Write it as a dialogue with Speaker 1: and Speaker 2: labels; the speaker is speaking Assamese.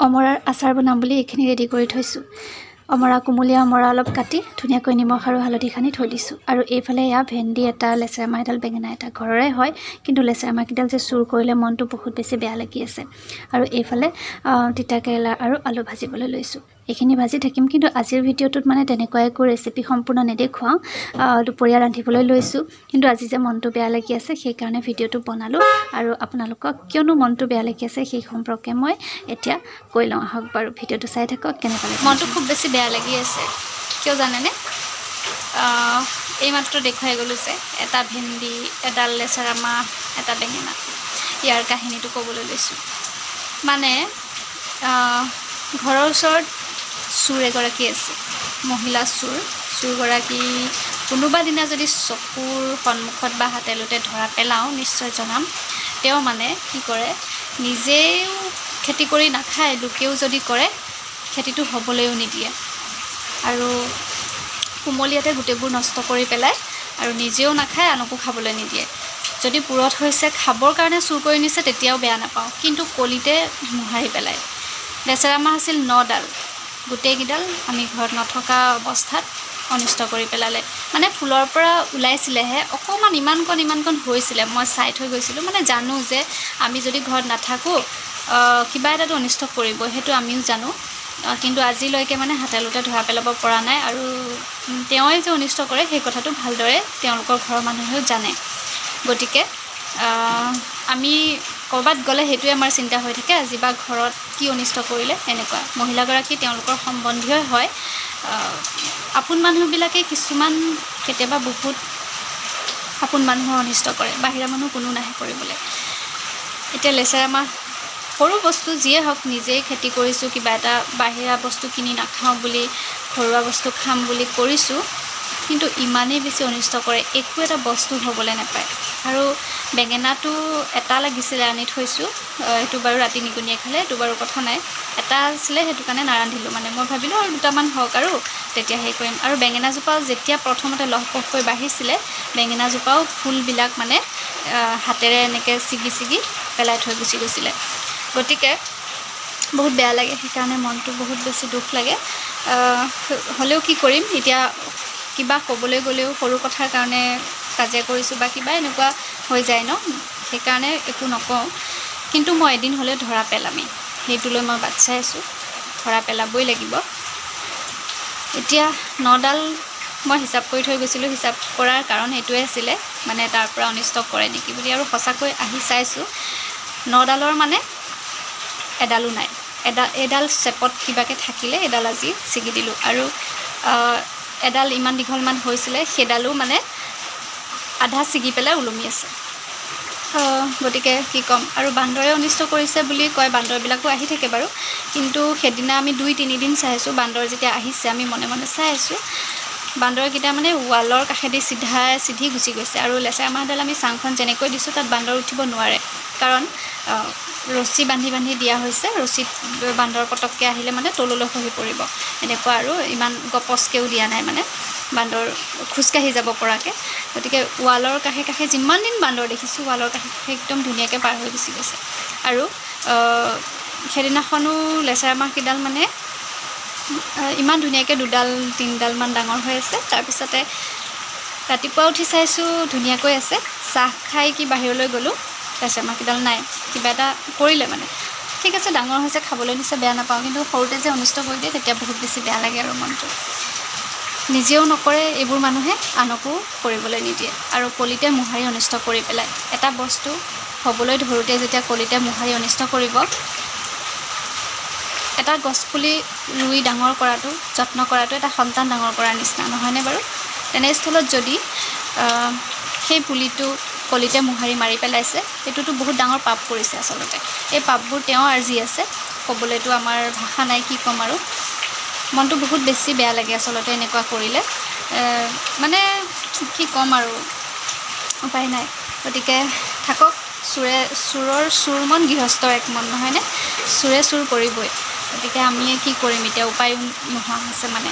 Speaker 1: অমৰাৰ আচাৰ বনাম বুলি এইখিনি ৰেডি কৰি থৈছোঁ। কুমলীয়া অমৰা অলপ কাটি ধুনীয়াকৈ নিমখ আৰু হালধি সানি থৈ দিছোঁ। আৰু এইফালে এয়া ভেন্দি এটা, লেচেৰা মাহ এডাল, বেঙেনা এটা ঘৰৰে হয়, কিন্তু লেচেৰা মাহকেইডাল যে চুৰ কৰিলে মনটো বহুত বেছি বেয়া লাগি আছে। আৰু এইফালে তিতাকেৰেলা আৰু আলু ভাজিবলৈ লৈছোঁ। এইখিনি ভাজি থাকিম, কিন্তু আজিৰ ভিডিঅ'টোত মানে তেনেকুৱা একো ৰেচিপি সম্পূৰ্ণ নেদেখুৱাওঁ। দুপৰীয়া ৰান্ধিবলৈ লৈছোঁ, কিন্তু আজি যে মনটো বেয়া লাগি আছে সেইকাৰণে ভিডিঅ'টো বনালোঁ। আৰু আপোনালোকক কিয়নো মনটো বেয়া লাগি আছে সেই সম্পৰ্কে মই এতিয়া কৈ লওঁ আহক বাৰু। ভিডিঅ'টো চাই থাকক। কেনেকুৱা লাগে? মনটো খুব বেছি বেয়া লাগি আছে, কিয় জানেনে? এইমাত্ৰ দেখুৱাই গ'লোঁ যে এটা ভেন্দি, এডাল লেচেৰা মাহ, এটা বেঙেনা। ইয়াৰ কাহিনীটো ক'বলৈ লৈছোঁ। মানে ঘৰৰ ওচৰত চোৰ এগৰাকী আছে, মহিলা চোৰগৰাকী কোনোবা দিনা যদি চকুৰ সন্মুখত বা হাতেলোতে ধৰা পেলাওঁ নিশ্চয় জনাম। তেওঁ মানে কি কৰে, নিজেও খেতি কৰি নাখায়, লোকেও যদি কৰে খেতিটো হ'বলৈও নিদিয়ে, আৰু কুমলীয়াতে গোটেইবোৰ নষ্ট কৰি পেলাই, আৰু নিজেও নাখায়, আনকো খাবলৈ নিদিয়ে। যদি পুৰঠ হৈছে খাবৰ কাৰণে চুৰ কৰি নিছে তেতিয়াও বেয়া নাপাওঁ, কিন্তু কলিতে মোহাৰি পেলায়। লেচেৰা মাহ আছিল 9ডাল, গোটেইকেইডাল আমি ঘৰত নথকা অৱস্থাত অনিষ্ট কৰি পেলালে। মানে ফুলৰ পৰা ওলাইছিলেহে, অকণমান ইমানকণ হৈছিলে, মই চাই থৈ গৈছিলোঁ। মানে জানো যে আমি যদি ঘৰত নাথাকোঁ কিবা এটাতো অনিষ্ট কৰিব, সেইটো আমিও জানো, কিন্তু আজিলৈকে মানে হাতেলোতে ধৰা পেলাব পৰা নাই। আৰু তেওঁৱে যে অনিষ্ট কৰে সেই কথাটো ভালদৰে তেওঁলোকৰ ঘৰৰ মানুহেও জানে। গতিকে আমি ক'ৰবাত গ'লে সেইটোৱে আমাৰ চিন্তা হৈ থাকে, আজি বা ঘৰত কি অনিষ্ট কৰিলে। এনেকুৱা মহিলাগৰাকী তেওঁলোকৰ সম্বন্ধীয় হয়। আপোন মানুহবিলাকে কিছুমান কেতিয়াবা বহুত আপোন মানুহৰ অনিষ্ট কৰে, বাহিৰা মানুহ কোনো নাহে কৰিবলৈ। এতিয়া লেচেৰা মাহ সৰু বস্তু যিয়ে হওক, নিজেই খেতি কৰিছোঁ, কিবা এটা বাহিৰা বস্তু কিনি নাখাওঁ বুলি, ঘৰুৱা বস্তু খাম বুলি কৰিছোঁ, কিন্তু ইমানেই বেছি অনিষ্ট কৰে, একো এটা বস্তু হ'বলৈ নাপায়। আৰু বেঙেনাটো এটা লাগিছিলে, আনি থৈছোঁ, সেইটো বাৰু ৰাতি নিগনিয়ে খালে, সেইটো বাৰু কথা নাই। এটা আছিলে, সেইটো কাৰণে নাৰান্ধিলোঁ। মানে মই ভাবিলোঁ আৰু দুটামান হওক আৰু তেতিয়া হেৰি কৰিম। আৰু বেঙেনাজোপাও যেতিয়া প্ৰথমতে লহপহকৈ বাঢ়িছিলে, বেঙেনাজোপাও ফুলবিলাক মানে হাতেৰে এনেকৈ ছিগি পেলাই থৈ গুচি গৈছিলে। গতিকে বহুত বেয়া লাগে, সেইকাৰণে মনটো বহুত বেছি দুখ লাগে। হ'লেও কি কৰিম এতিয়া, কিবা ক'বলৈ গ'লেও সৰু কথাৰ কাৰণে কাজিয়া কৰিছোঁ বা কিবা এনেকুৱা হৈ যায় ন, সেইকাৰণে একো নকওঁ। কিন্তু মই এদিন হ'লেও ধৰা পেলামেই, সেইটোলৈ মই বাট চাই আছোঁ, ধৰা পেলাবই লাগিব। এতিয়া 9ডাল মই হিচাপ কৰি থৈ গৈছিলোঁ, হিচাপ কৰাৰ কাৰণ এইটোৱে আছিলে, মানে তাৰ পৰা অনিষ্ট কৰে নেকি বুলি। আৰু সঁচাকৈ আহি চাইছোঁ 9ডালৰ মানে এডালো নাই। এডাল চেপত কিবাকৈ থাকিলে, এডাল আজি ছিগি দিলোঁ। আৰু এডাল ইমান দীঘলমান হৈছিলে, সেইডালো মানে আধা ছিগি পেলাই ওলমি আছে। গতিকে কি ক'ম। আৰু বান্দৰে অনিষ্ট কৰিছে বুলি কয়, বান্দৰবিলাকো আহি থাকে বাৰু, কিন্তু সেইদিনা আমি 2-3 দিন চাই আছোঁ, বান্দৰ যেতিয়া আহিছে আমি মনে মনে চাই আছোঁ, বান্দৰকেইটা মানে ৱালৰ কাষেদি চিধি গুচি গৈছে। আৰু লেচেৰা মাহডাল আমি চাংখন যেনেকৈ দিছোঁ তাত বান্দৰ উঠিব নোৱাৰে, কাৰণ ৰছী বান্ধি দিয়া হৈছে। ৰছীত বান্দৰ পটককৈ আহিলে মানে তললৈ খহি পৰিব, এনেকুৱা। আৰু ইমান গপচকৈও দিয়া নাই, মানে বান্দৰ খোজকাঢ়ি যাব পৰাকৈ। গতিকে ৱালৰ কাষে যিমান দিন বান্দৰ দেখিছোঁ, ৱালৰ কাষে একদম ধুনীয়াকৈ পাৰ হৈ গুচি গৈছে। আৰু সেইদিনাখনো লেচেৰা মাহকেইডাল মানে ইমান ধুনীয়াকৈ 2-3ডালমান ডাঙৰ হৈ আছে। তাৰপিছতে ৰাতিপুৱা উঠি চাইছোঁ ধুনীয়াকৈ আছে। চাহ খাই কি বাহিৰলৈ গ'লোঁ, লেচেৰা মাহকেইডাল নাই, কিবা এটা কৰিলে মানে। ঠিক আছে, ডাঙৰ হৈছে, খাবলৈ দিছে, বেয়া নাপাওঁ, কিন্তু সৰুতে যে অনিষ্ট কৰি দিয়ে তেতিয়া বহুত বেছি বেয়া লাগে। আৰু মনটো নিজেও নকৰে এইবোৰ মানুহে, আনকো কৰিবলৈ নিদিয়ে, আৰু কলিতে মোহাৰি অনিষ্ট কৰি পেলায়। এটা বস্তু হ'বলৈ ধৰোঁতে যেতিয়া কলিতে মোহাৰি অনিষ্ট কৰিব, এটা গছপুলি ৰুই ডাঙৰ কৰাটো, যত্ন কৰাটো এটা সন্তান ডাঙৰ কৰাৰ নিচিনা, নহয়নে বাৰু? তেনেস্থলত যদি সেই পুলিটো কলিতে মোহাৰি মাৰি পেলাইছে, সেইটোতো বহুত ডাঙৰ পাপ কৰিছে আচলতে। এই পাপবোৰ তেওঁ আৰ্জি আছে, ক'বলৈতো আমাৰ ভাষা নাই, কি ক'ম আৰু। মনটো বহুত বেছি বেয়া লাগে আচলতে এনেকুৱা কৰিলে, মানে কি ক'ম আৰু, উপায় নাই। গতিকে থাকক, চোৰৰ চোৰ মন, গৃহস্থৰ এক মন, নহয়নে? চোৰে চোৰ কৰিবই। গতিকে আমি কি কৰিম এতিয়া, উপায়ো নোহোৱা হৈছে মানে।